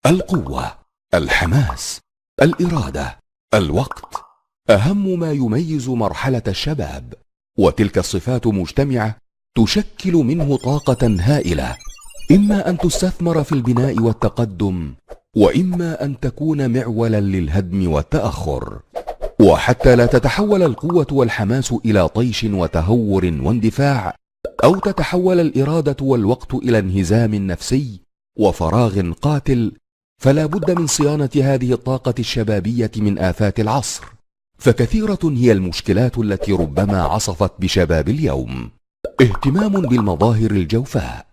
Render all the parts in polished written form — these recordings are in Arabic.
القوة، الحماس، الإرادة، الوقت أهم ما يميز مرحلة الشباب، وتلك الصفات مجتمعة تشكل منه طاقة هائلة، إما أن تستثمر في البناء والتقدم، وإما أن تكون معولا للهدم والتأخر. وحتى لا تتحول القوة والحماس إلى طيش وتهور واندفاع، أو تتحول الإرادة والوقت إلى انهزام نفسي وفراغ قاتل، فلا بد من صيانة هذه الطاقة الشبابية من آفات العصر، فكثيرة هي المشكلات التي ربما عصفت بشباب اليوم: اهتمام بالمظاهر الجوفاء،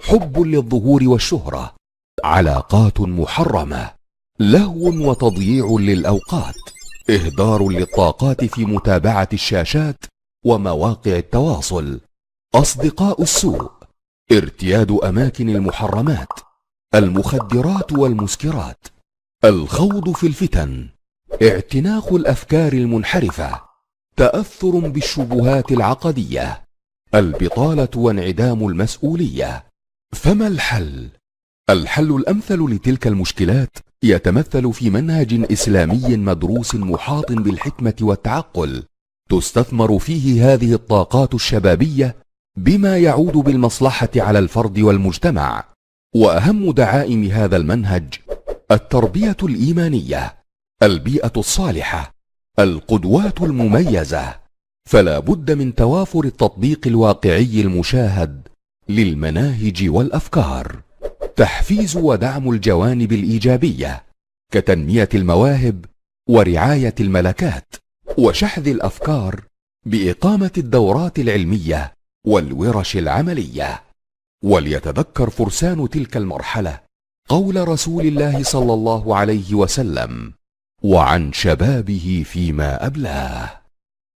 حب للظهور والشهرة، علاقات محرمة، لهو وتضييع للأوقات، إهدار للطاقات في متابعة الشاشات ومواقع التواصل، أصدقاء السوء، ارتياد أماكن المحرمات، المخدرات والمسكرات، الخوض في الفتن، اعتناق الأفكار المنحرفة، تأثر بالشبهات العقدية، البطالة وانعدام المسؤولية. فما الحل؟ الحل الأمثل لتلك المشكلات يتمثل في منهج إسلامي مدروس محاط بالحكمة والتعقل، تستثمر فيه هذه الطاقات الشبابية بما يعود بالمصلحة على الفرد والمجتمع. وأهم دعائم هذا المنهج: التربية الإيمانية، البيئة الصالحة، القدوات المميزة، فلا بد من توافر التطبيق الواقعي المشاهد للمناهج والأفكار، تحفيز ودعم الجوانب الإيجابية كتنمية المواهب ورعاية الملكات وشحذ الأفكار بإقامة الدورات العلمية والورش العملية. وليتذكر فرسان تلك المرحلة قول رسول الله صلى الله عليه وسلم: وعن شبابه فيما أبلاه.